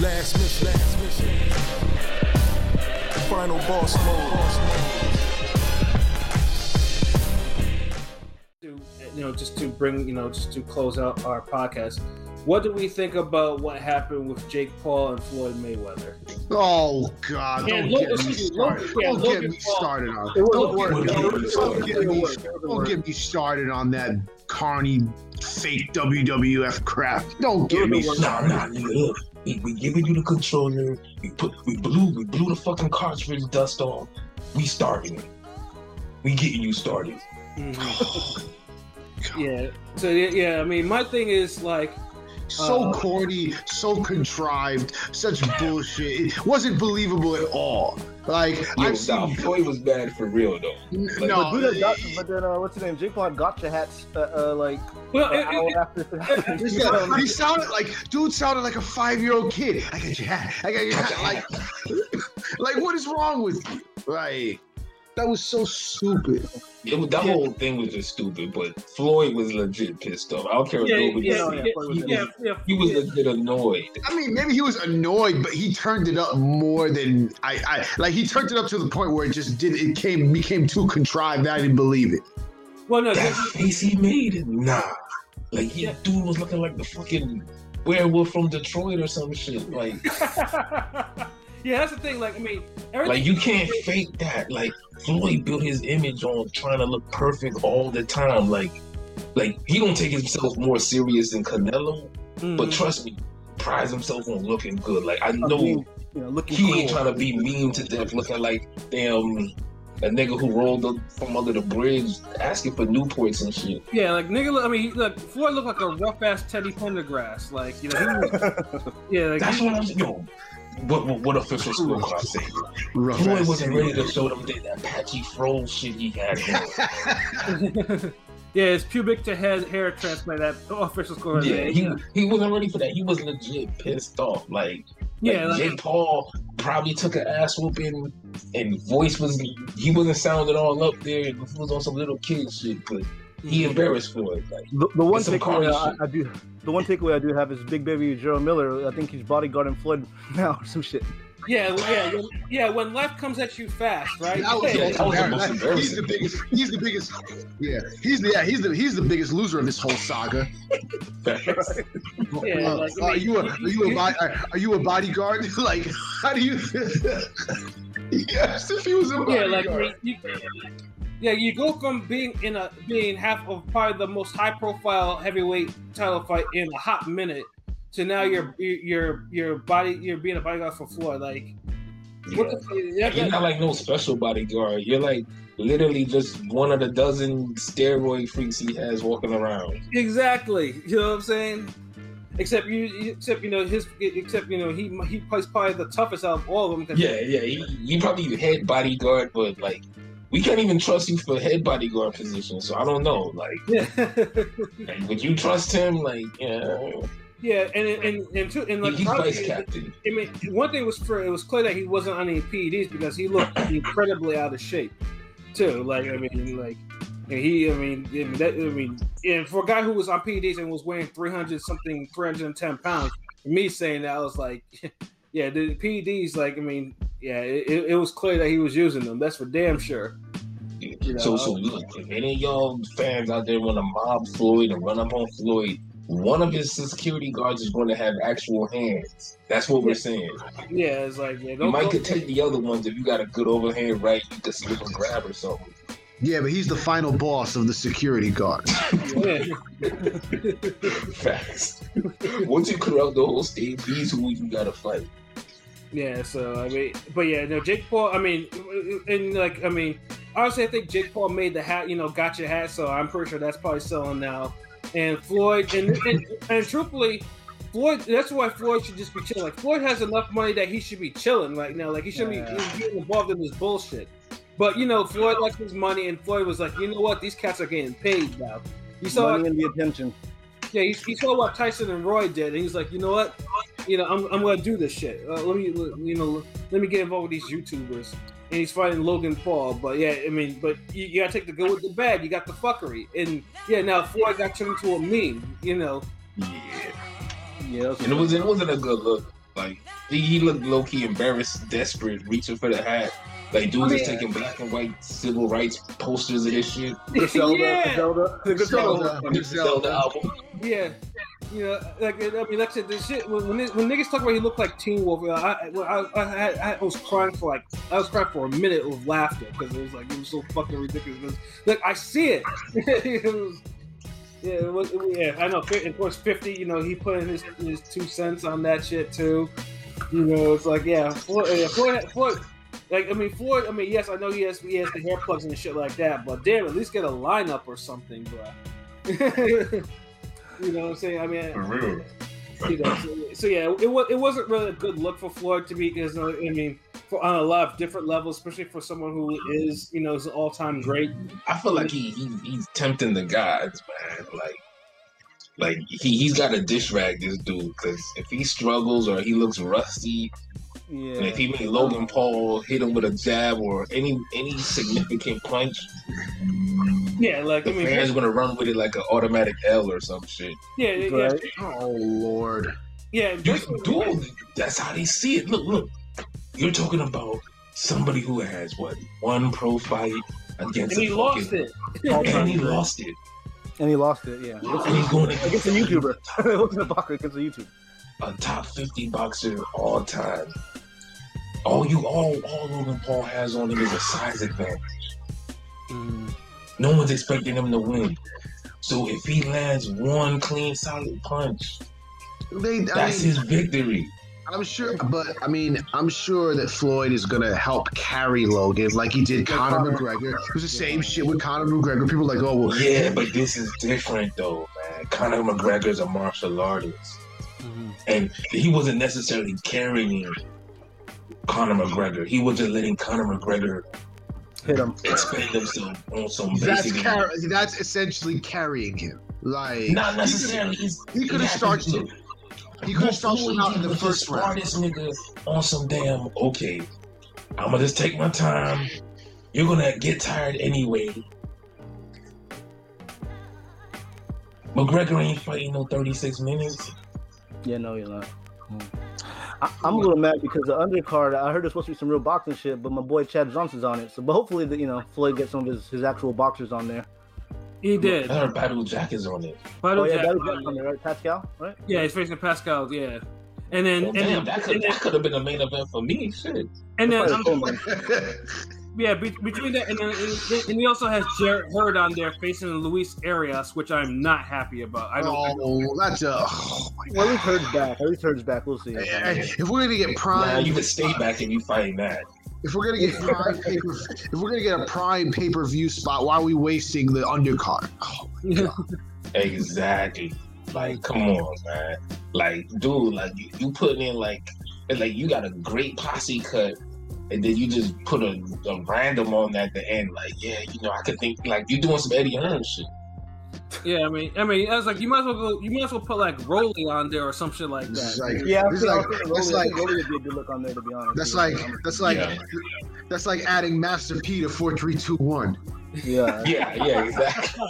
Last mission. Final boss mode. Just to close out our podcast, what do we think about what happened with Jake Paul and Floyd Mayweather? Oh God! Don't get me started. Don't get me started on. Don't get me started on that carny fake WWF crap. Don't get me started. Nah, look, we giving you the controller. We blew the fucking cartridge dust off. We starting. We getting you started. Yeah. So yeah, I mean, my thing is like. So corny, so contrived, such bullshit. It wasn't believable at all. Like, Floyd was bad for real though. Like, but then what's his name? Jake Paul had gotcha hats. After. He sounded like a 5-year-old kid. I got your hat. Like what is wrong with you? Like, that was so stupid. That whole thing was just stupid, but Floyd was legit pissed off. I don't care what nobody said. He was legit annoyed. I mean, maybe he was annoyed, but he turned it up more than he turned it up to the point where it became too contrived. I didn't believe it. Well, no, that face he made it. Nah, dude was looking like the fucking werewolf from Detroit or some shit. Like. Yeah, that's the thing. Like, I mean, you can't fake that. Like, Floyd built his image on trying to look perfect all the time. Like he don't take himself more serious than Canelo, but trust me, prides himself on looking good. Like, I know looking he cool. ain't trying to be mean to death, looking like damn a nigga who rolled up from under the bridge asking for Newports and shit. Yeah, like nigga. I mean, Floyd looked like a rough ass Teddy Pendergrass. Like, he was, that's what I'm. What official scorecard say? Floyd wasn't ready to show them that patchy fro shit he had. Yeah, it's pubic to hair transplant. That official scorecard. Yeah, he wasn't ready for that. He was legit pissed off. Jake Paul probably took an ass whooping, and he wasn't sounding all up there. He was on some little kid shit, but he embarrassed Floyd. The one takeaway I do have is Big Baby Gerald Miller. I think he's bodyguarding Floyd now or some shit. Yeah. When life comes at you fast, right? He's the biggest. Yeah, he's the biggest loser of this whole saga. Are you a bodyguard? Like, how do you? Yes, if he was a bodyguard. Yeah, you go from being half of probably the most high-profile heavyweight title fight in a hot minute to now you're being a bodyguard for Floyd. Like, you're not like no special bodyguard. You're like literally just one of the dozen steroid freaks he has walking around. Exactly. You know what I'm saying? Except he plays probably the toughest out of all of them. He probably head bodyguard, but like. We can't even trust you for head bodyguard position, so I don't know. Like, would you trust him? Like, yeah, and like he's vice captain. I mean, one thing was it was clear that he wasn't on any PEDs because he looked incredibly out of shape, too. Like, I mean, and for a guy who was on PEDs and was weighing 310 pounds, me saying that I was like. Yeah, the PEDs, it was clear that he was using them. That's for damn sure. So look, if any of y'all fans out there want to mob Floyd and run up on Floyd, one of his security guards is going to have actual hands. That's what we're saying. Yeah, it's like you might could take the other ones if you got a good overhand right. You could slip a grab or something. Yeah, but he's the final boss of the security guard. Facts. Once you clear out the whole stage, he's who you gotta fight. Yeah, so I mean, but yeah, no, Jake Paul. I mean, honestly, I think Jake Paul made the hat, gotcha hat. So I'm pretty sure that's probably selling now. And Floyd, and truthfully, Floyd. That's why Floyd should just be chilling. Like, Floyd has enough money that he should be chilling right now. Like, he shouldn't be getting involved in this bullshit. But Floyd likes his money, and Floyd was like, you know what? These cats are getting paid now. You saw money and the attention. Yeah, he saw what Tyson and Roy did, and he's like, you know what? I'm gonna do this shit. Let me get involved with these YouTubers. And he's fighting Logan Paul. But yeah, I mean, but you gotta take the good with the bad. You got the fuckery, and yeah, now Floyd got turned into a meme. Yeah. Yeah, and it wasn't a good look. Like he looked low key embarrassed, desperate, reaching for the hat. Like dudes is taking black and white civil rights posters of this shit. Zelda album. Yeah. You know, like I mean, like I said, this shit. When niggas talk about he looked like Teen Wolf, I was crying for a minute of laughter because it was so fucking ridiculous. Like I see it. I know. Of course, 50. You know, he put in his 2 cents on that shit too. You know, it's like Floyd. Like Floyd. I mean, yes, I know he has the hair plugs and shit like that, but damn, at least get a lineup or something, bro. You know what I'm saying? I mean, for real. You know, so yeah, it wasn't really a good look for Floyd to be, because I mean, on a lot of different levels, especially for someone who is, you know, is an all-time great. I feel like he's tempting the gods, man. Like he's got to dish rag this dude, because if he struggles or he looks rusty, and if he made Logan Paul hit him with a jab or any significant punch. Yeah, like the fans gonna run with it like an automatic L or some shit. Yeah. Oh Lord. Yeah, dude, that's how they see it. Look. You're talking about somebody who has one pro fight against, and he lost it. And he lost it. And he lost it. Yeah. And he's going against a YouTuber. It wasn't a boxer, against a YouTuber. A top 50 boxer all time. All Logan Paul has on him is a size advantage. No one's expecting him to win. So if he lands one clean, solid punch, that's his victory. I'm sure that Floyd is gonna help carry Logan like he did Conor McGregor. It was the same shit with Conor McGregor. People are like, oh well. Yeah, but this is different though, man. Conor McGregor's a martial artist, and he wasn't necessarily carrying Conor McGregor. He was just letting Conor McGregor hit him, expend himself on some basic. That's essentially carrying him. Like not necessarily. He could have started. He could have started out in the first round. This nigga on some damn. Okay, I'm gonna just take my time. You're gonna get tired anyway. McGregor ain't fighting no 36 minutes. Yeah, no, you're not. I'm a little mad because the undercard, I heard there's supposed to be some real boxing shit, but my boy Chad Johnson's on it. So, but hopefully, Floyd gets some of his actual boxers on there. He did. I heard Battle Jack is on it. Battle Jack's on there, right? Pascal, right? Yeah, he's facing Pascal. Yeah, and then that could have been a main event for me. Shit. And then between that and he also has Jarrett Hurd on there facing Luis Arias, which I'm not happy about. Well, at least Hurd's back. At least Hurd's back. We'll see. If we're gonna get Prime, you can stay back and you fighting that. If we're gonna get a Prime pay-per-view spot, why are we wasting the undercard? Oh my God. Exactly. Like, come on, man. Like, dude, like you putting in like you got a great posse cut, and then you just put a random on at the end. Like, yeah, I could think like you doing some Eddie Hearn shit. Yeah, I mean, I was like, you might as well put like Rolly on there or some shit like that. Rolly would be a good look on there, to be honest. That's like adding Master P to 4, 3, 2, 1. Yeah, exactly.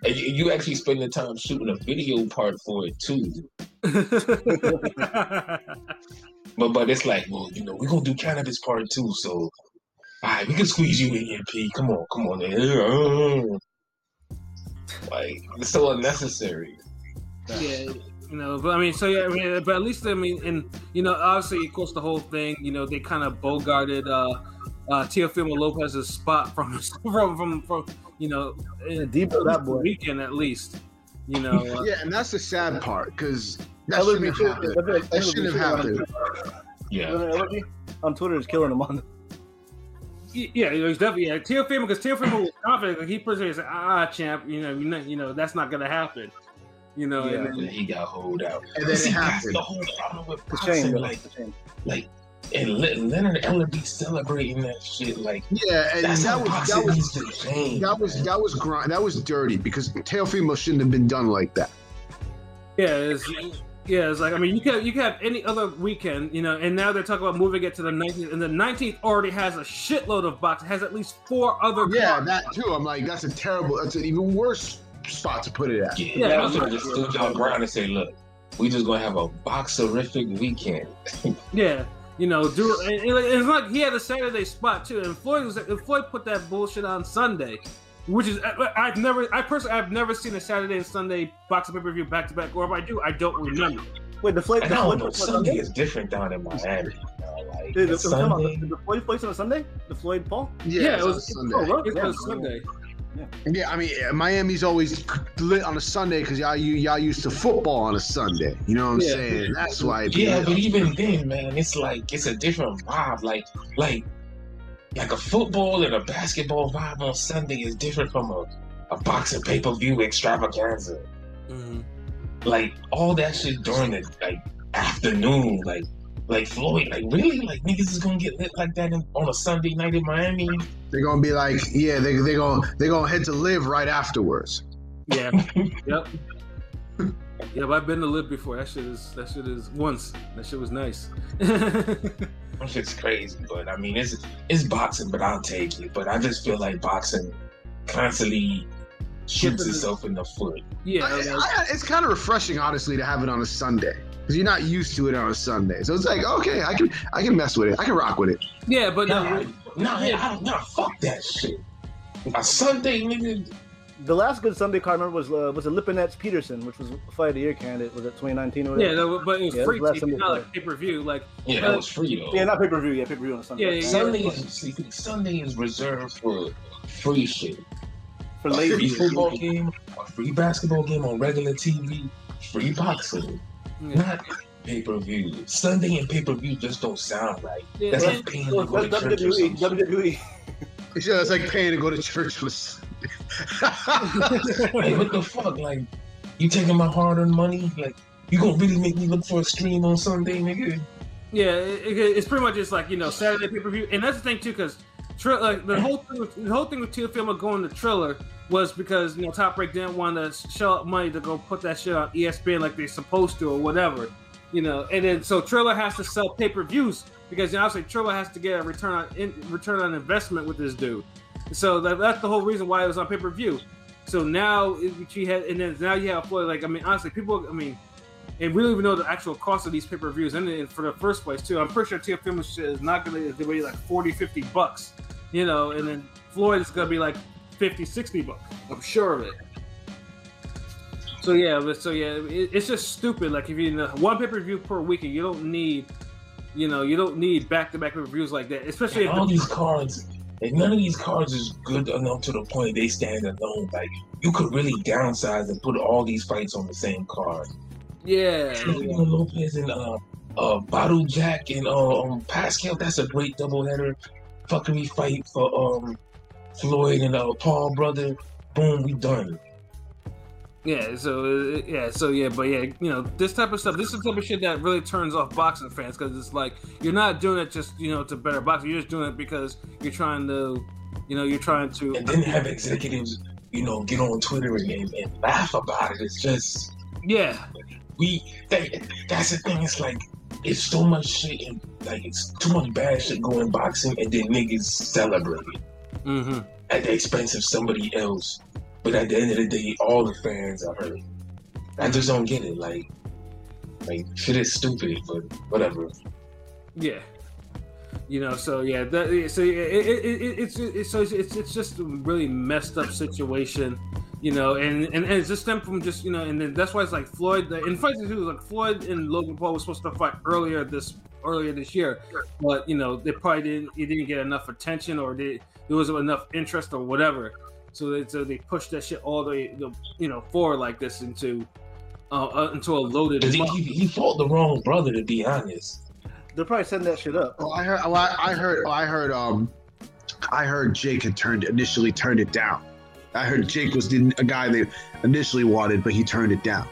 And you actually spend the time shooting a video part for it too. But it's like, well, we're gonna do cannabis part 2, so all right, we can squeeze you in, P. Come on. Like, it's so unnecessary. Yeah, but I mean, but at least, and obviously, of course, the whole thing, they kind of bogarted Teofimo Lopez's spot from deep that boy weekend at least, Yeah, and that's the sad part, because that shouldn't have happened. Yeah. On Twitter is killing him on. Yeah, he's definitely Teofimo, because Teofimo was confident. Like, he personally said, champ, that's not gonna happen. And then he got holed out. And then it happened. That's the whole problem with boxing. Like, and Leonard Ellerby celebrating that shit. Like, yeah, and that was dirty, because Teofimo shouldn't have been done like that. Yeah, it's like, I mean, you could have any other weekend, and now they're talking about moving it to the 19th, and the 19th already has a shitload of boxing. It has at least 4 other. Yeah, that too. I'm like, that's an even worse spot to put it at. Yeah, I was gonna just stood y'all ground and say, look, we just gonna have a boxerific weekend. Yeah, you know, it's like he had a Saturday spot too, and Floyd put that bullshit on Sunday, which is I've never seen a Saturday and Sunday boxing pay-per-view back to back, or if I do, I don't remember. Wait, the Floyd. I don't know. Sunday is different down in Miami. Like the Sunday. The Floyd place on a Sunday? The Floyd Paul? Yeah, it was Sunday. It was Sunday. Yeah, I mean, Miami's always lit on a Sunday because y'all used to football on a Sunday. You know what I'm saying? That's why. Yeah, but even then, man, it's a different vibe. Like a football and a basketball vibe on Sunday is different from a boxing pay-per-view extravaganza. Mm-hmm. Like all that shit during the afternoon, like Floyd, like really, like niggas is gonna get lit like that on a Sunday night in Miami. They're gonna be like, yeah, they're gonna head to live right afterwards. Yeah. Yep. Yeah, but I've been to live before. That shit is once. That shit was nice. That shit's crazy, but I mean, it's boxing, but I'll take it. But I just feel like boxing constantly shoots itself in the foot. Yeah, it's kind of refreshing, honestly, to have it on a Sunday because you're not used to it on a Sunday. So it's like, okay, I can mess with it. I can rock with it. Yeah, but fuck that shit. A Sunday, nigga. The last good Sunday card I remember was a Lipinets Peterson, which was Fight of the Year candidate. Was it 2019 or whatever? Yeah, but it was free TV, not like pay-per-view. Like that was free though. Yeah, not pay-per-view. Yeah, pay-per-view on a Sunday. Sunday is reserved for free shit. For a ladies. Free football game, a free basketball game on regular TV, free boxing, not pay-per-view. Sunday and pay-per-view just don't sound right. Yeah, that's like paying to go to church or something. WWE. Yeah, it's like paying to go to church. Like, what the fuck? Like, you taking my hard-earned money? Like, you gonna really make me look for a stream on Sunday, nigga? Yeah, it's pretty much just like, you know, Saturday pay-per-view, and that's the thing too, because the whole thing with Teofimo going to Triller was because, you know, Top Rank didn't want to shell out money to go put that shit on ESPN like they're supposed to or whatever, you know, and then so Triller has to sell pay-per-views because, you know, obviously Triller has to get a return on investment with this dude. So that's the whole reason why it was on pay-per-view. So now now you have Floyd. Like, I mean, honestly, people, I mean, and we don't even know the actual cost of these pay-per-views. And for the first place, too, I'm pretty sure Teofimo shit is not going to be like $40-$50, you know, and then Floyd is going to be like $50-$60. I'm sure of it. So it's just stupid. Like, if you one pay-per-view per week, and you don't need back-to-back pay-per-views like that, especially all these cards. Like, none of these cards is good enough to the point they stand alone. Like, you could really downsize and put all these fights on the same card. Yeah. Lopez and Bottle Jack and Pascal, that's a great doubleheader. Fuckery fight for Floyd and Paul brother. Boom, we done. Yeah, but you know, this type of stuff, this is the type of shit that really turns off boxing fans, because it's like, you're not doing it just, you know, to better boxing, you're just doing it because you're trying to, and then have executives, you know, get on Twitter and laugh about it. It's just, yeah, that's the thing. It's like, it's so much shit and like, it's too much bad shit going boxing, and then niggas celebrate it at the expense of somebody else. But at the end of the day, all the fans are hurt. I just don't get it. Like shit is stupid, but whatever. Yeah, you know. So yeah, it's just a really messed up situation, you know. And it's just stemmed from just, you know, and then that's why it's like Floyd. In fights too, like Floyd and Logan Paul was supposed to fight earlier this year, but you know, they probably didn't get enough attention, or there wasn't enough interest or whatever. So they pushed that shit all the way, you know, forward like this into a loaded. He fought the wrong brother, to be honest. They're probably setting that shit up. I heard Jake had initially turned it down. I heard Jake was a guy they initially wanted, but he turned it down.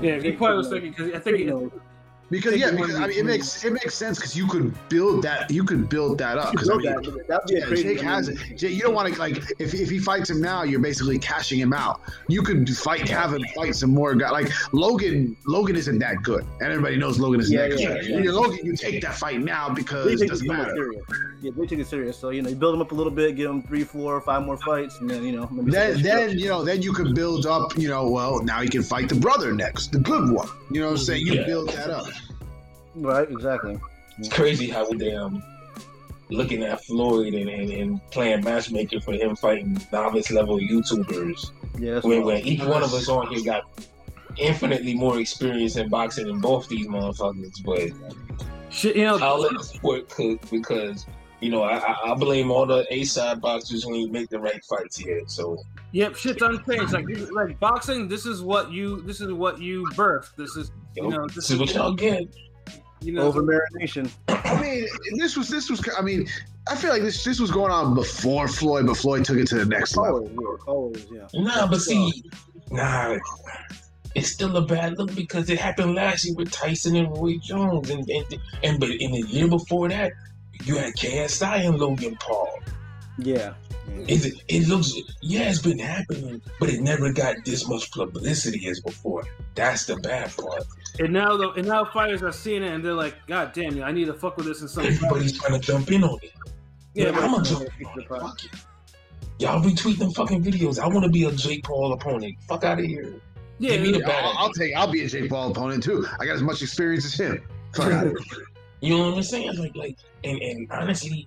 Yeah, he probably was thinking, because I think Because I mean, it makes sense because you could build that up. Because I mean, that'd be a crazy. Jake has it. You don't want to like if he fights him now, you're basically cashing him out. You could have him fight some more guy. Like Logan isn't that good, and everybody knows Logan isn't that good. Logan, you take that fight now because it doesn't matter. Yeah, they take it serious. So you build him up a little bit, give him 3, 4, 5 more fights, and then then you can build up. Well, now he can fight the brother next, the good one. You know what I'm saying? You build that up. Right, exactly. It's crazy how they looking at Floyd and playing matchmaking for him fighting novice level YouTubers. Yeah, when each one of us on here got infinitely more experience in boxing than both these motherfuckers, but I'll let the sport cook because I blame all the A-side boxers when you make the right fights here. So shit's unchanged. Like boxing, this is what you birthed. This is this is what y'all get. Over marination. I mean, this was. I mean, I feel like this was going on before Floyd, but Floyd took it to the next level. Always, yeah. Nah, but see, it's still a bad look because it happened last year with Tyson and Roy Jones, but in the year before that, you had KSI and Logan Paul. Yeah. It looks, it's been happening, but it never got this much publicity as before. That's the bad part. And now fighters are seeing it and they're like, God damn, I need to fuck with this in some Everybody's trying to jump in on it. Yeah, I'm gonna jump in on it. Fuck it. Y'all retweet them fucking videos. I want to be a Jake Paul opponent. Fuck out of here. Yeah, I'll be a Jake Paul opponent too. I got as much experience as him. Fuck out of here. You know what I'm saying? And honestly,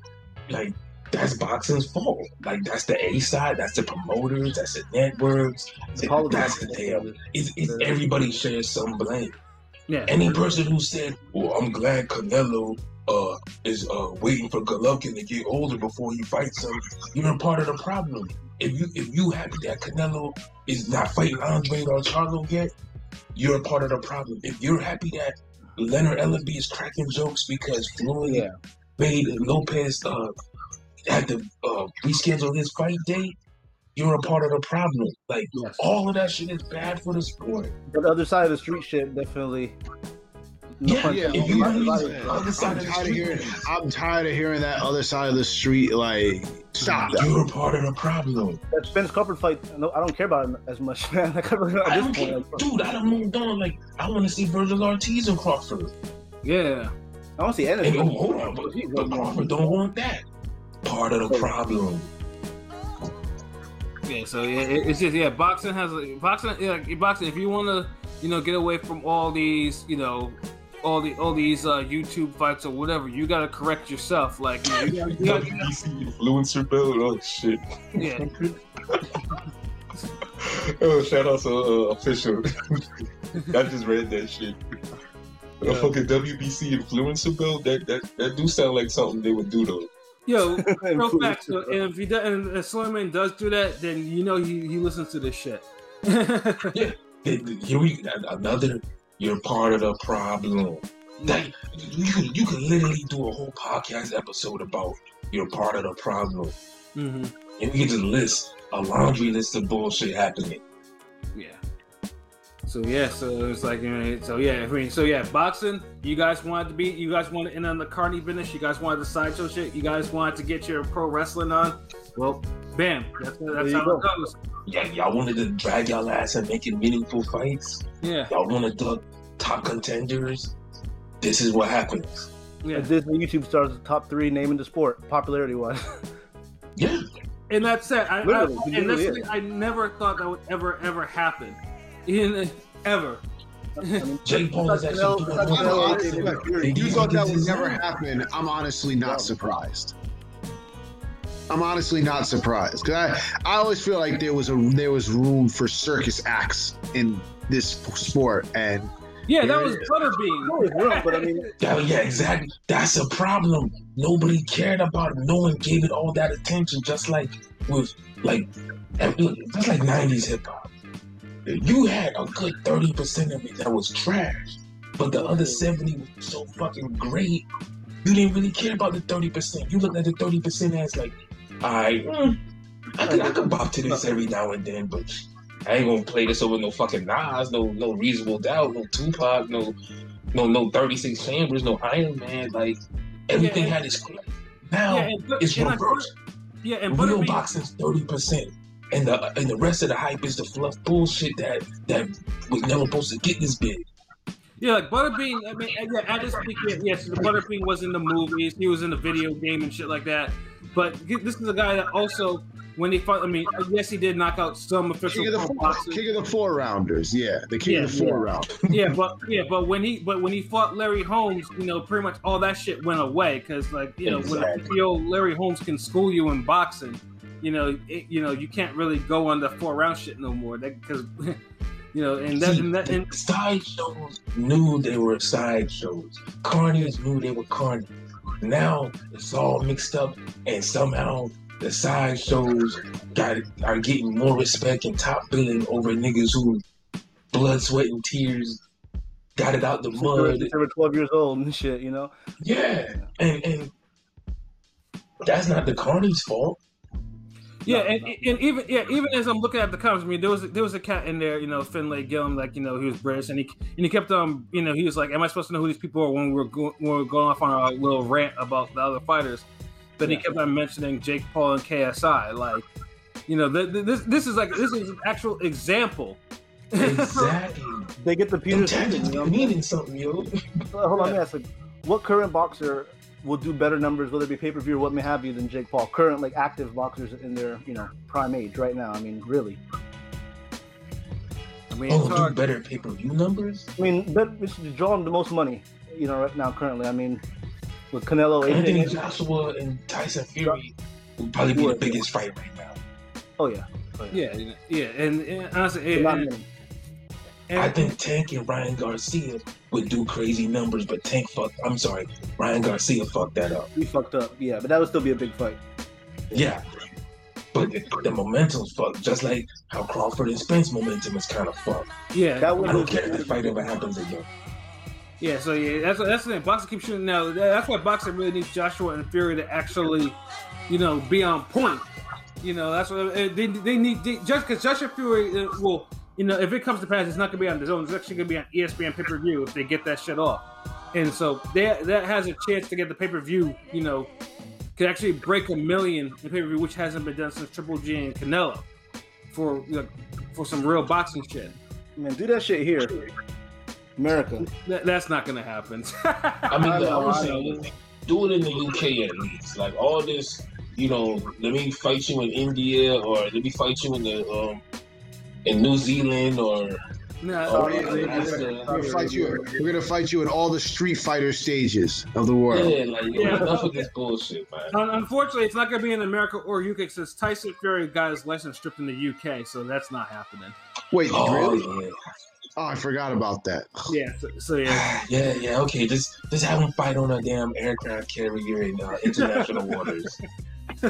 that's boxing's fault. That's the A side, that's the promoters, that's the networks, that's the damn. It's everybody shares some blame. Yeah. Any person who said, "Well, I'm glad Canelo is waiting for Golovkin to get older before he fights him," you're a part of the problem. If you happy that Canelo is not fighting Andre or Charlo yet, you're a part of the problem. If you're happy that Leonard Ellerby is cracking jokes because Floyd made Lopez had to reschedule his fight date, you're a part of the problem. All of that shit is bad for the sport. But the other side of the street shit definitely. I'm tired of hearing that other side of the street. Stop. You're a part of the problem. That Spence Crawford fight, I don't care about it as much, man. I don't care. Dude, I done moved on. I want to see Virgil Ortiz and Crawford. Yeah. I want to see anything. Hold on, but Crawford don't want that. Part of the problem. Yeah, so it's just boxing has boxing. If you want to get away from all these all these YouTube fights or whatever, you gotta correct yourself. You gotta WBC influencer belt. Oh shit. Yeah. Oh, shout out to official. I just read that shit. A fucking WBC influencer belt. That do sound like something they would do though. Yo, no facts. And if he does, and if Slimane does do that, then he listens to this shit. Yeah, here we another. You're part of the problem. You could literally do a whole podcast episode about you're part of the problem, and we can just list a laundry list of bullshit happening. Yeah. So it's boxing. You guys wanted to end on the carny business. You guys wanted the sideshow shit. You guys wanted to get your pro wrestling on. Well, bam. That's how it goes. Yeah, y'all wanted to drag y'all ass and making meaningful fights. Yeah. Y'all wanted the top contenders. This is what happens. Yeah. Disney YouTube stars the top 3 name in the sport, popularity wise. Yeah. And that's it. I never thought that would ever happen. Ever. Jake Paul is actually if you thought that would never happen, I'm honestly not surprised. Because I always feel like there was room for circus acts in this sport, and that was Butterbean. But I mean, yeah, exactly. That's a problem. Nobody cared about it. No one gave it all that attention. Just like with just like 90s hip hop. You had a good 30% of it that was trash, but the other 70 was so fucking great. You didn't really care about the 30%. You looked at the 30% as I could bop to this every now and then, but I ain't gonna play this over no fucking Nas, no Reasonable Doubt, no Tupac, no no 36 chambers, no Iron Man. Like everything had its place. Now it's reversed. And real boxing's 30%. And the rest of the hype is the fluff bullshit that was never supposed to get this big. Yeah, like Butterbean. I mean, at this peak, yes, the Butterbean was in the movies. He was in the video game and shit like that. But this is a guy that also, when he fought, I mean, yes, he did knock out some official boxers. King of the 4-rounders, the king of the 4-round. But when he fought Larry Holmes, pretty much all that shit went away because, like, when Larry Holmes can school you in boxing, you can't really go on the 4-round shit no more because. And sideshows knew they were sideshows. Carnies knew they were carnies. Now it's all mixed up, and somehow the sideshows are getting more respect and top billing over niggas who blood, sweat, and tears got it out the mud. They were 12 years old and shit, Yeah, and that's not the carnies' fault. Yeah, and even as I'm looking at the comments, I mean, there was a cat in there, Finlay Gillum, like, he was British, and he kept he was like, "Am I supposed to know who these people are?" When we were going off on our little rant about the other fighters, but he kept on mentioning Jake Paul and KSI, like, this is an actual example. Exactly. They get the Peters meaning something, yo. Hold on, let me ask, like, what current boxer will do better numbers, whether it be pay-per-view or what may have you, than Jake Paul? Current, like, active boxers in their, prime age right now. I mean, really. I mean, do better pay-per-view numbers? I mean, it's draw them the most money, right now, currently. I mean, with Canelo, Anthony Joshua and Tyson Fury will probably be the biggest fight right now. Oh, yeah. Yeah. And honestly, I think Tank and Ryan Garcia would do crazy numbers, but Ryan Garcia fucked that up. He fucked up, yeah, but that would still be a big fight. Yeah, but the momentum's fucked, just like how Crawford and Spence momentum is kind of fucked. Yeah, I don't care if the fight ever happens again. Yeah, so that's the thing. Boxing keeps shooting now. That's why boxing really needs Joshua and Fury to actually, be on point. That's what they need. Just because Joshua Fury will. If it comes to pass, it's not going to be on the zone. It's actually going to be on ESPN pay-per-view if they get that shit off. And so that has a chance to get the pay-per-view, could actually break 1 million in pay-per-view, which hasn't been done since Triple G and Canelo for some real boxing shit. Man, do that shit here. America. That's not going to happen. I mean, honestly, do it in the UK at least. Like, all this, let me fight you in India, or let me fight you in New Zealand, or we're gonna fight you in all the Street Fighter stages of the world. Enough of this bullshit, man. Unfortunately, it's not gonna be in America or UK since Tyson Fury got his license stripped in the UK, so that's not happening. Wait, really? Yeah. Oh, I forgot about that. Yeah, so yeah. Yeah. Okay, just have him fight on a damn aircraft carrier in international waters.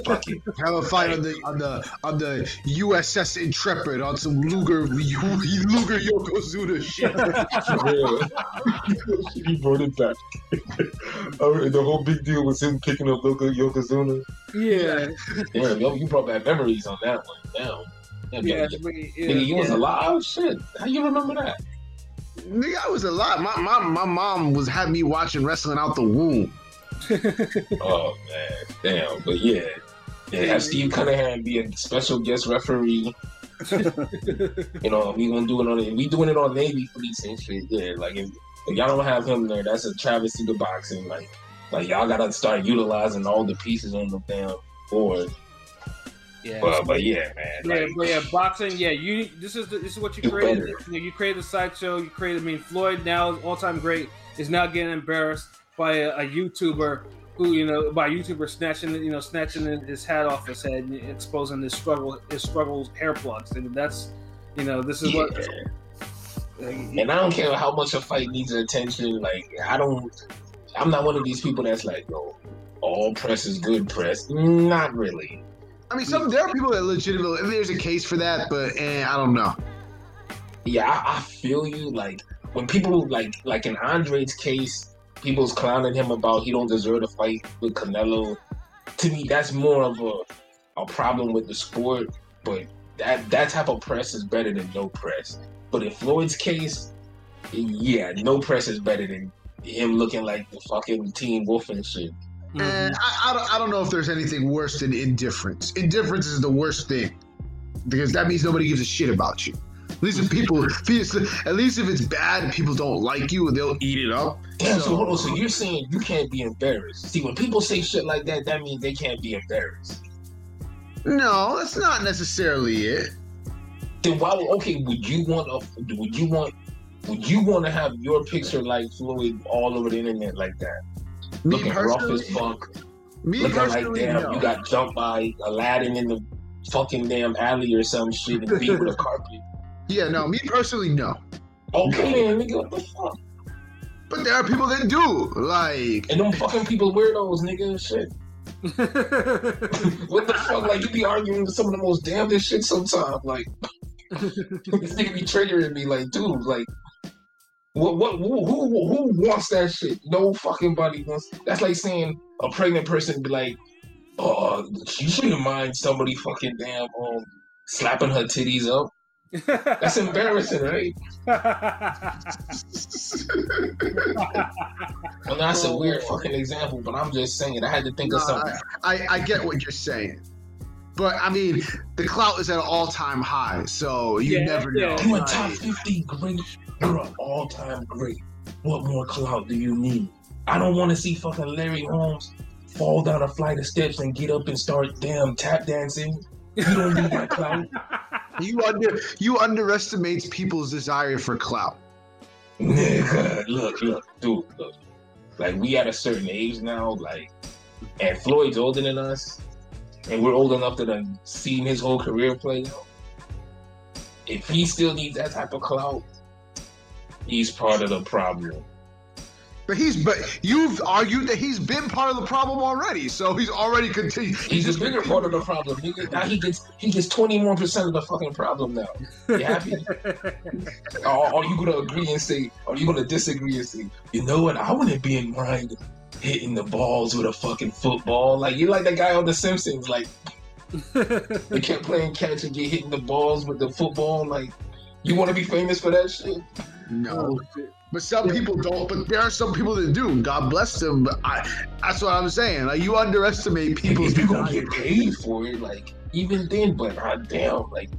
Fuck it. Have a fight on the USS Intrepid on some Luger Yokozuna shit. He brought it back. The whole big deal was him picking up Yokozuna. Yeah. Damn, you brought back memories on that one. Damn. Nigga, you was alive? Oh, shit. How you remember that? Nigga, I was alive. My mom had me watching wrestling out the womb. Oh, man. Damn. But yeah, have Steve Cunningham be a special guest referee. We gonna do it we doing it on Navy Fleets and shit. Yeah, like if y'all don't have him there, that's a travesty to boxing. Like y'all gotta start utilizing all the pieces on the damn board. Yeah, but yeah, man. Boxing. Yeah, this is what you created. You created a sideshow. You created. Floyd now, all-time great, is now getting embarrassed by a YouTuber who, by a YouTuber snatching his hat off his head and exposing his struggles hair plugs, and that's, this is what. And I don't care how much a fight needs attention. Like I'm not one of these people that's like, yo, all press is good press. Not really. I mean, there are people that legitimately, there's a case for that, but I don't know. Yeah, I feel you. Like when people like in Andre's case, people's clowning him about he don't deserve to fight with Canelo. To me, that's more of a problem with the sport. But that type of press is better than no press. But in Floyd's case, Yeah, no press is better than him looking like the fucking Teen Wolf and shit. And I don't know if there's anything worse than indifference. Indifference is the worst thing because that means nobody gives a shit about you. At least if it's bad and people don't like you, they'll eat it up. Damn, so hold on. So you're saying you can't be embarrassed? See, when people say shit like that, that means they can't be embarrassed. No, that's not necessarily it. Then why? Okay, would you want to have your picture like Floyd all over the internet like that? Me Looking rough personally, as fuck. me Looking like personally, damn, no. you got jumped by Aladdin in the fucking damn alley or some shit and beat with a carpet. Yeah, no, me personally, no. Okay, then, nigga, what the fuck? But there are people that do, like. And them fucking people weirdos, nigga, shit. What the fuck? Like, you be arguing with some of the most damnedest shit sometimes. Like, this nigga be triggering me. Like, dude, like, who wants that shit? No fucking body wants. That's like saying a pregnant person be like, oh, you shouldn't mind somebody fucking damn slapping her titties up. That's embarrassing, right? Well, that's a weird fucking example, but I'm just saying I had to think of something. I get what you're saying. But I mean, the clout is at an all-time high, so you never know. You're a top 50 great. You're an all-time great. What more clout do you need? I don't want to see fucking Larry Holmes fall down a flight of steps and get up and start damn tap dancing. You don't need that clout. You underestimate people's desire for clout. Nigga, look, dude, look. Like, we at a certain age now, like, and Floyd's older than us, and we're old enough to have seen his whole career play out. If he still needs that type of clout, he's part of the problem. But you've argued that he's been part of the problem already, so he's already continued. He's a bigger part of the problem. Now he gets 21% of the fucking problem now. You happy? Are you gonna agree and say? Are you gonna disagree and say? You know what? I wouldn't be in mind hitting the balls with a fucking football. Like, you're like that guy on The Simpsons. Like, they kept playing catch and get hitting the balls with the football. Like, you want to be famous for that shit? No. But some people don't. But there are some people that do. God bless them. But that's what I'm saying. Like, you underestimate people's. If you're gonna get paid for it, like, even then. But damn, like,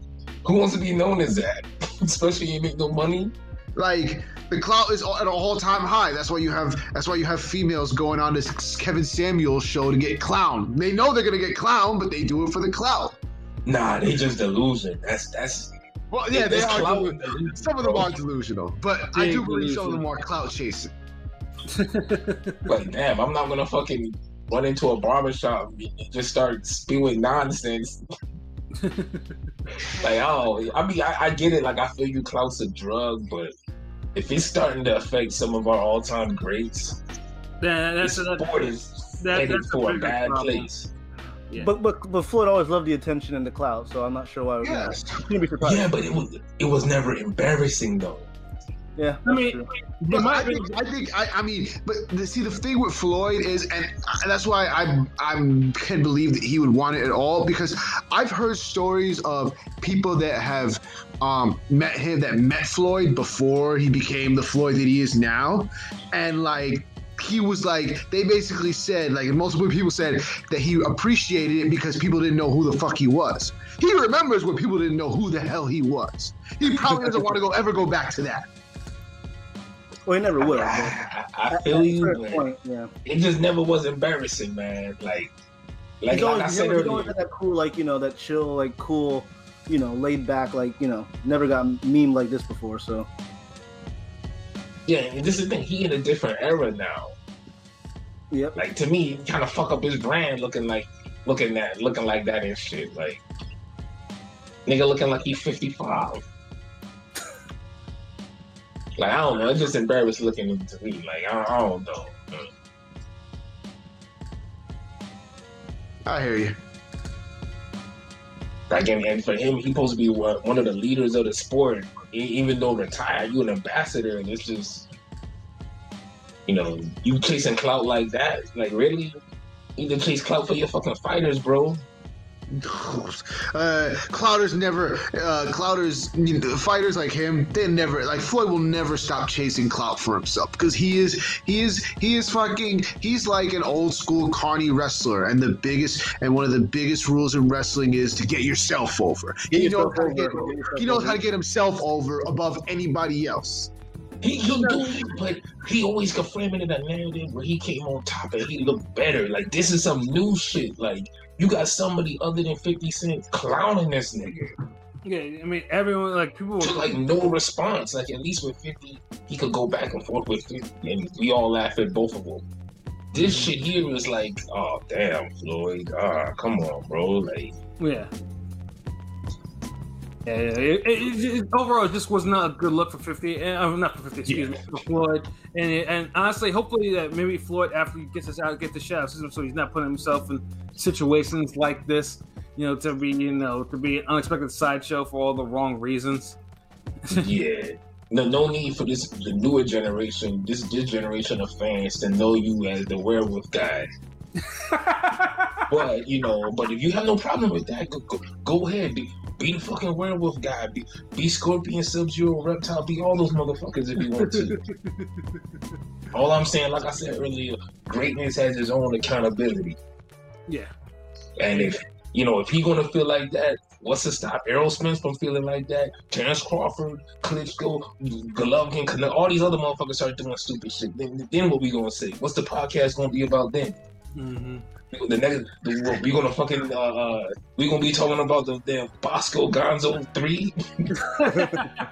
who wants to be known as that? Especially if you make no money. Like, the clout is at an all-time high. That's why you have females going on this Kevin Samuels show to get clown. They know they're gonna get clown, but they do it for the clout. Nah, they just delusion. That's. Well, yeah, they are. Delusion, some of them are delusional, but I do believe some of them are clout chasing. Like, damn, I'm not gonna fucking run into a barbershop and just start spewing nonsense. Like, I get it. Like, I feel you, clout's a drug, but if it's starting to affect some of our all-time greats, the sport is headed for a bad place. Yeah. But Floyd always loved the attention and the clout, so I'm not sure why. Yes. Be surprised. Yeah, but it was never embarrassing though. Yeah, I mean, but see, the thing with Floyd is, and that's why I can believe that he would want it at all, because I've heard stories of people that have met Floyd before he became the Floyd that he is now, and like. He was like, they basically said, like, multiple people said that he appreciated it because people didn't know who the fuck he was. He remembers when people didn't know who the hell he was. He probably doesn't want to ever go back to that. Well, he never will. I feel you, man. Yeah. It just never was embarrassing, man. Like I said earlier. He always had that cool, like, that chill, like, cool, laid back, like, never got memed like this before, so. Yeah, and this is the thing. He in a different era now. Yep. Like, to me, kind of fuck up his brand looking like that and shit. Like, nigga looking like he's 55. Like, I don't know. It's just embarrassing looking to me. Like, I don't know. I hear you. Like, and for him, he's supposed to be one of the leaders of the sport. Even though retired, you an ambassador, and it's just, you chasing clout like that. Like, really? You need to chase clout for your fucking fighters, bro. Clouders never. Clouders, fighters like him, they never. Like Floyd will never stop chasing clout for himself because he is fucking. He's like an old school carny wrestler, and one of the biggest rules in wrestling is to get yourself over. He knows how to get himself over above anybody else. He do it, but he always could frame it in a narrative where he came on top and he looked better. Like, this is some new shit. Like, you got somebody other than 50 Cent clowning this nigga. Yeah, I mean, everyone, like, people... To, like, no response. Like, at least with 50, he could go back and forth with 50, and we all laugh at both of them. This shit here is like, oh, damn, Floyd. Come on, bro. Like... Yeah. It overall, it just was not a good look for 50. Not for 50, excuse me, for Floyd. And honestly, hopefully that maybe Floyd, after he gets this out, get the shit out of the system, so he's not putting himself in situations like this, to be an unexpected sideshow for all the wrong reasons. Yeah. No need for the newer generation, this generation of fans to know you as the werewolf guy. But if you have no problem with that, go ahead. Be the fucking werewolf guy. Be Scorpion, Sub-Zero, Reptile. Be all those motherfuckers if you want to. All I'm saying, like I said earlier, greatness has its own accountability. Yeah. And if he gonna feel like that, what's to stop Errol Spence from feeling like that? Terrence Crawford, Klitschko, Golovkin, all these other motherfuckers start doing stupid shit. Then what we gonna say? What's the podcast gonna be about then? Mm-hmm. We gonna be talking about the damn Bosco Gonzo 3.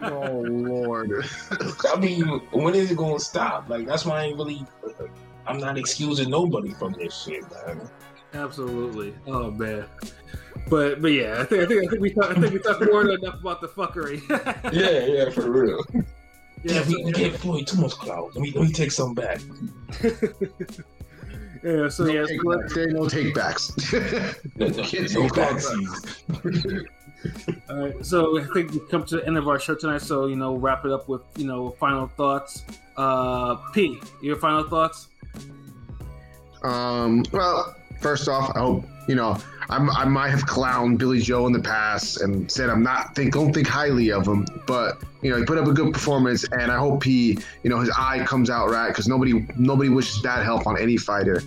Oh Lord! I mean, when is it gonna stop? Like, that's why I'm not excusing nobody from this shit, man. Absolutely. Oh man. But yeah, I think we talked more than enough about the fuckery. yeah, for real. Yeah, we gave Floyd too much clout. Let me take some back. Yeah, so there ain't no takebacks. No backsies. All right, so I think we've come to the end of our show tonight. So wrap it up with final thoughts. P, your final thoughts? Well, first off, I hope I might have clowned Billy Joe in the past and said don't think highly of him, but he put up a good performance, and I hope his eye comes out right, because nobody wishes bad health on any fighter.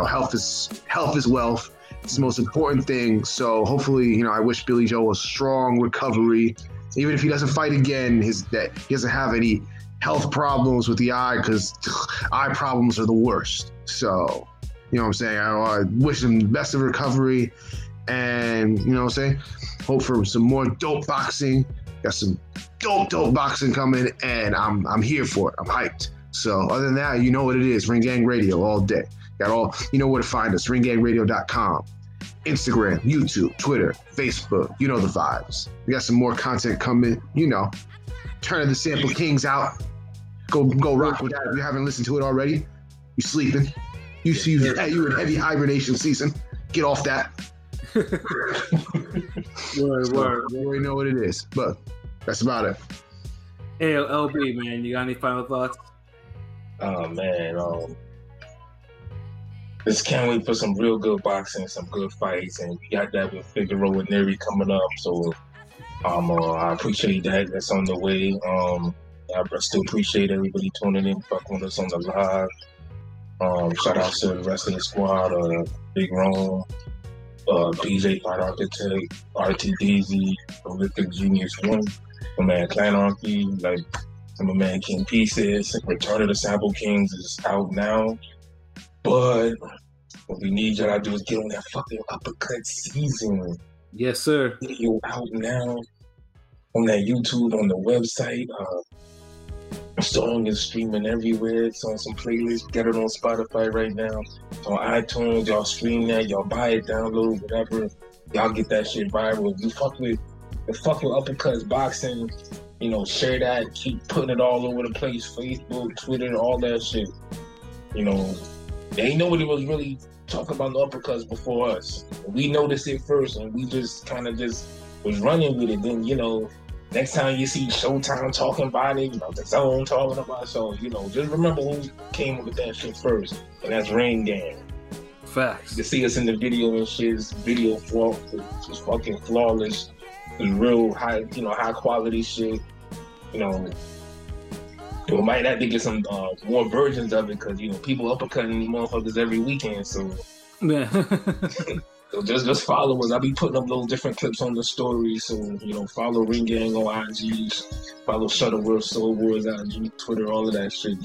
Health is wealth. It's the most important thing. So hopefully, I wish Billy Joe a strong recovery, even if he doesn't fight again. That he doesn't have any health problems with the eye, because eye problems are the worst. So. You know what I'm saying? I wish him the best of recovery, and what I'm saying? Hope for some more dope boxing. Got some dope boxing coming, and I'm here for it. I'm hyped. So other than that, you know what it is. Ring Gang Radio all day. Got all, where to find us. ringgangradio.com, Instagram, YouTube, Twitter, Facebook. You know the vibes. We got some more content coming. Turning the Sample Kings out. Go rock with that. If you haven't listened to it already, you sleeping. You in heavy hibernation season. Get off that. Word. You already know what it is, but that's about it. Hey, LB, man, you got any final thoughts? Oh man, just can't wait for some real good boxing, some good fights, and we got that with Figueroa and Neri coming up. So, I appreciate that. That's on the way. I still appreciate everybody tuning in, fucking with us on the live. Shout out to the rest of the squad, Big Rome, BJ Fight Architect, RTDZ, Prolific Genius 1, my man Clanarchy, like my man King P says, Return of the Sample Kings is out now. But what we need y'all to do is get on that fucking uppercut season. Yes, sir. Video out now on that YouTube, on the website. The song is streaming everywhere. It's on some playlists. Get it on Spotify right now. It's on iTunes. Y'all stream that. Y'all buy it, download, whatever. Y'all get that shit viral. If you fuck with Uppercuts Boxing, share that. Keep putting it all over the place. Facebook, Twitter, all that shit. Ain't nobody was really talking about the Uppercuts before us. We noticed it first, and we just kind of was running with it. Then, next time you see Showtime talking about it, the Zone talking about it. So, just remember who came with that shit first, and that's Ring Gang. Facts. To see us in the video and shit, his video was fucking flawless. It was real high, high quality shit. We might have to get some more versions of it because people uppercutting motherfuckers every weekend. So yeah. So just follow us. I'll be putting up little different clips on the story. So follow Ring Gang on IG, follow Shutterworth, Soul Wars IG, Twitter, all of that shit.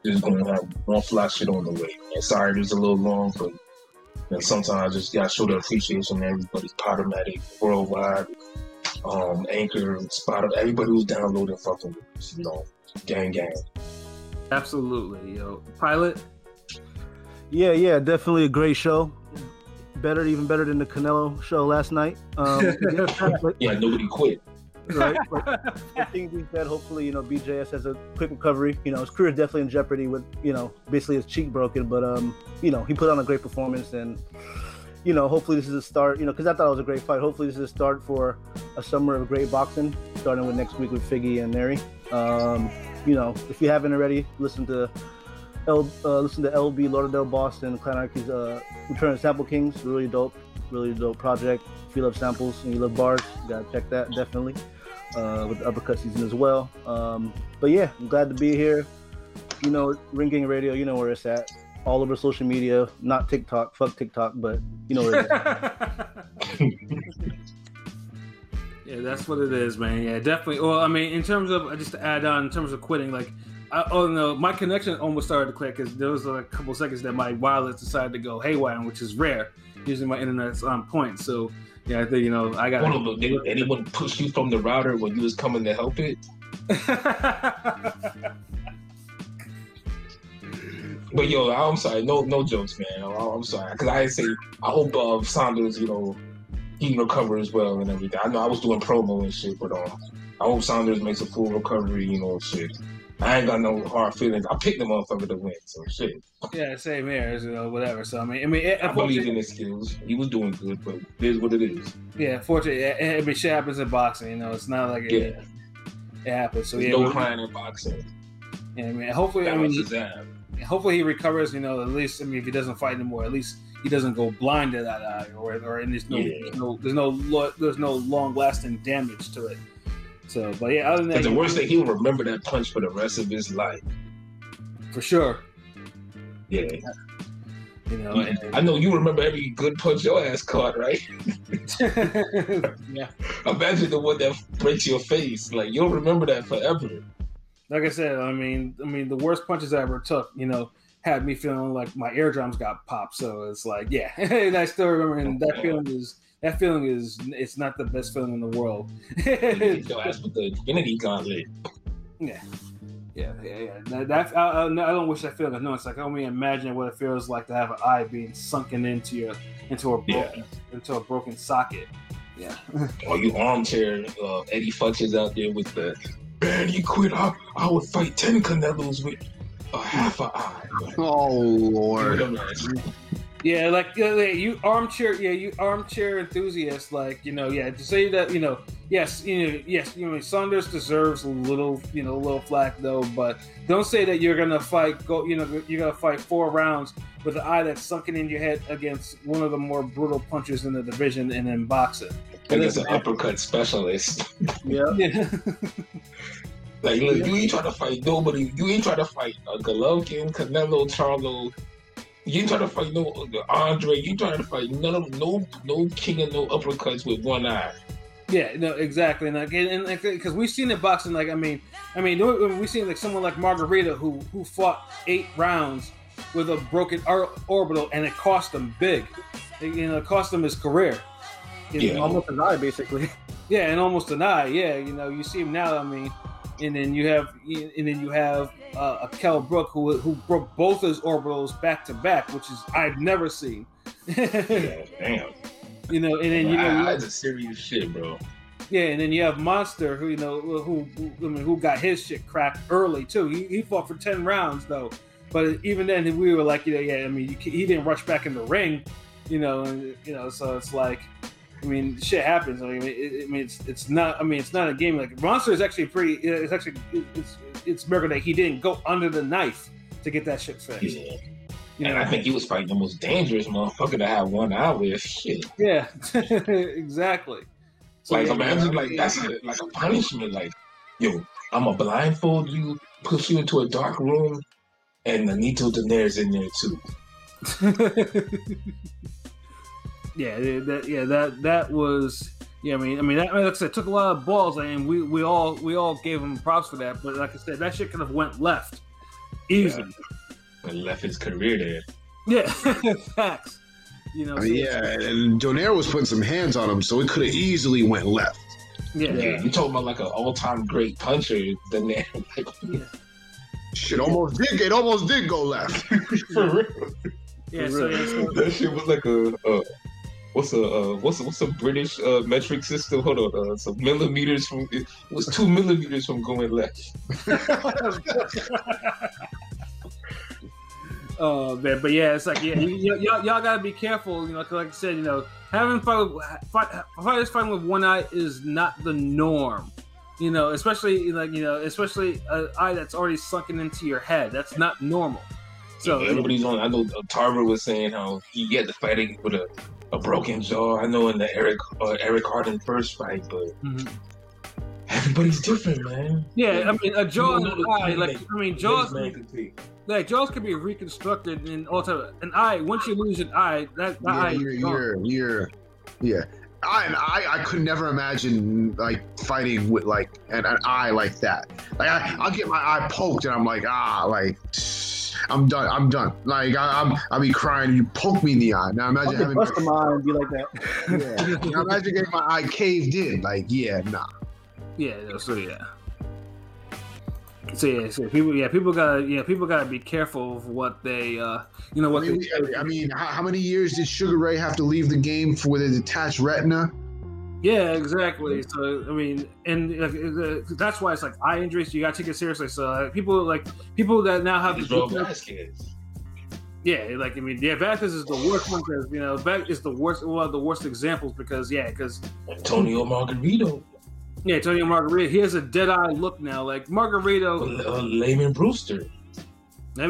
Just gonna have more fly shit on the way. And sorry, it was a little long, but sometimes I just gotta show the appreciation to everybody. Podomatic, Worldwide, Anchor, Spotify, everybody who's downloading fucking with us, gang. Absolutely, yo. Pilot? Yeah, definitely a great show. Even better than the Canelo show last night. Yeah, nobody quit. Right? Things being said, hopefully, BJS has a quick recovery. His career is definitely in jeopardy with, basically his cheek broken. But, he put on a great performance and, hopefully this is a start, because I thought it was a great fight. Hopefully this is a start for a summer of great boxing, starting with next week with Figgy and Neri. If you haven't already, listen to LB Lauderdale Boston, Clan Anarchy's Return of Sample Kings. Really dope project. If you love samples and you love bars, you gotta check that definitely. With the uppercut season as well. But yeah, I'm glad to be here. Ring Gang Radio, you know where it's at. All over social media, not TikTok, fuck TikTok, but you know where it's at. Yeah, that's what it is, man. Yeah, definitely. Well, I mean, in terms of, just to add on, in terms of quitting, like, my connection almost started to click because there was a couple seconds that my wireless decided to go haywire, which is rare. Usually my internet's on point. So, yeah, I think, I got to... Did anyone push you from the router when you was coming to help it? But yo, I'm sorry, no jokes, man. I'm sorry, because I say I hope Saunders, he recovers well and everything. I know I was doing promo and shit, but I hope Saunders makes a full recovery, shit. I ain't got no hard feelings. I picked the motherfucker to win, so shit. Yeah, same here, whatever. So I believe in his skills. He was doing good, but it is what it is. Yeah, fortunately, shit happens in boxing. It's not like it happens. So there's no crying in boxing. Yeah, hopefully, hopefully he recovers. At least, if he doesn't fight anymore, at least he doesn't go blind to that eye, or there's no long lasting damage to it. So, but yeah, other than that, the worst thing, he'll remember that punch for the rest of his life. For sure. Yeah. I know you remember every good punch your ass caught, right? Yeah. Imagine the one that breaks your face. Like, you'll remember that forever. Like I said, I mean, the worst punches I ever took, had me feeling like my eardrums got popped. So it's like, yeah, and I still remember, and that feeling is it's not the best feeling in the world. Your ass with the Infinity Gauntlet. Yeah. I don't wish that feeling. No, it's like, I only imagine what it feels like to have an eye being sunken into a broken socket. Yeah. Or you armchair Eddie Futches out there with the man, he quit. I would fight 10 Canelos with a half an eye. Oh Lord. Yeah, like you armchair enthusiasts, like to say that yes, Saunders deserves a little flack though, but don't say that you're gonna fight. You're gonna fight 4 rounds with an eye that's sunken in your head against one of the more brutal punchers in the division and in boxing. And as an uppercut specialist. Yeah. Like, look, you ain't trying to fight nobody. You ain't trying to fight Golovkin, Canelo, Charlo. You ain't trying to fight no Andre. You trying to fight no king of no uppercuts with one eye. Yeah, no, exactly. And because we've seen in boxing, like we've seen like someone like Margarita who fought 8 rounds with a broken orbital, and it cost him big. It cost him his career. Almost an eye, basically. Yeah, and almost an eye. Yeah, you see him now. And then you have a Kell Brook who broke both his orbitals back to back, which is I've never seen. Yeah, damn. That's a serious shit, bro. Yeah, and then you have Monster, who got his shit cracked early too. He fought for 10 rounds though, but even then we were like, he didn't rush back in the ring, so it's like. Shit happens. It's not a game. Like Monster is actually it's miracle that he didn't go under the knife to get that shit fixed. And I think he was fighting the most dangerous motherfucker to have one eye with. Shit. Yeah, exactly. So, like, imagine, like, that's like a punishment. Like, yo, I'm going to blindfold you, push you into a dark room, and Nito Daenerys in there, too. that was. Yeah, I mean, that, like I said, took a lot of balls, and we all gave him props for that. But like I said, that shit could have went left easily. Yeah. And left his career there. Yeah, facts. You know, and Donaire was putting some hands on him, so it could have easily went left. Yeah, you talking about like an all-time great puncher, Daenerys. Shit almost did go left. For real. Yeah, so that shit was like what's a British metric system? Hold on, some millimeters from it was 2 millimeters from going left. Oh man, but yeah, it's like y'all gotta be careful, you know. Cause like I said, you know, having fighters fighting with one eye is not the norm, you know. Especially like especially an eye that's already sunken into your head. That's not normal. So everybody's on. I know Tarver was saying how he had to fight with a broken jaw. I know in the Eric Harden first fight, but everybody's different, man. Yeah, I mean a jaw and an eye, jaws. Like jaws can be reconstructed in all time. An eye, once you lose an eye, that eye is gone. Yeah. I could never imagine like fighting with like an eye like that. Like I'll get my eye poked and I'm like I'm done. Like I'll be crying. You poke me in the eye. Now imagine having bust my eye and be like that. Yeah. Now imagine getting my eye caved in. Like nah. Yeah. So people gotta be careful of what they I mean, how many years did Sugar Ray have to leave the game for the detached retina? Yeah, exactly. So I mean, and that's why it's like eye injuries. You gotta take it seriously. So people that now have Vasquez is the worst one because Vasquez is the worst, one of the worst examples because Antonio Margarito. Yeah, Antonio Margarito. He has a dead eye look now. Like Margarito. Layman Brewster. Yeah.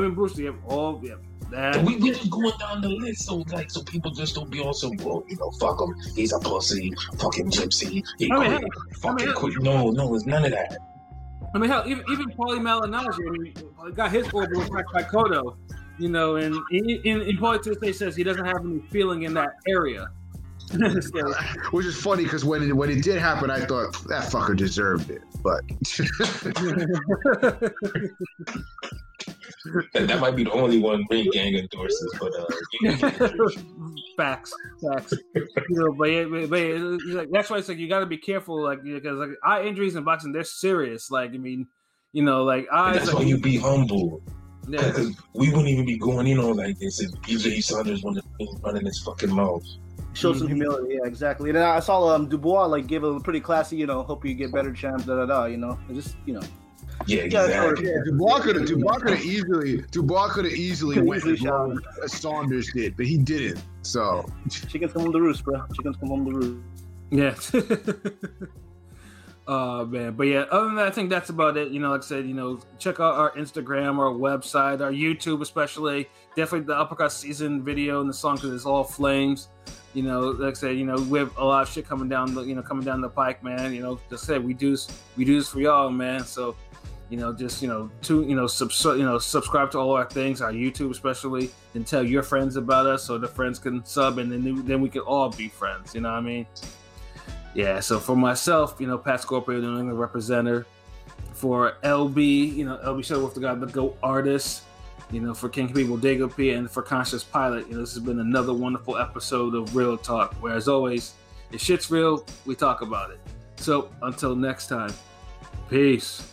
We just going down the list so people just don't be on some fuck him. He's a pussy. Fucking gypsy. No, it's none of that. I mean, hell, even Paulie Malignaggi, got his order attacked by Cotto, and in Paulie to this day says he doesn't have any feeling in that area. Which is funny because when it did happen, I thought that fucker deserved it, but that might be the only one Ring Gang endorses. But facts. But that's why it's like you got to be careful, because eye injuries in boxing, they're serious. Like I mean, eyes. That's why you be humble. Yeah, because we wouldn't even be going in on like this if BJ Saunders wanted to be running his fucking mouth. Show some humility, yeah, exactly. And I saw Dubois give a pretty classy, hope you get better champs, just Yeah, exactly. Yeah, Dubois could have easily went as long as Saunders did, but he didn't. So chickens come home to roost, bro. Chickens come home to roost. Yeah. Oh man, but yeah. Other than that, I think that's about it. Like I said, check out our Instagram, our website, our YouTube, especially. Definitely the Uppercut Season video and the song because it's all flames. Like I said, we have a lot of shit coming down the pike, man. Just said we do this for y'all, man. So, subscribe to all our things, our YouTube especially, and tell your friends about us so the friends can sub, and then we can all be friends. You know what I mean? Yeah. So for myself, Pat Scorpio, the New England representative. For LB, LB Show with the God, the GOAT artist. For King P, Bodega P, and for Conscious Pilot, this has been another wonderful episode of Real Talk, where as always, if shit's real, we talk about it. So until next time, peace.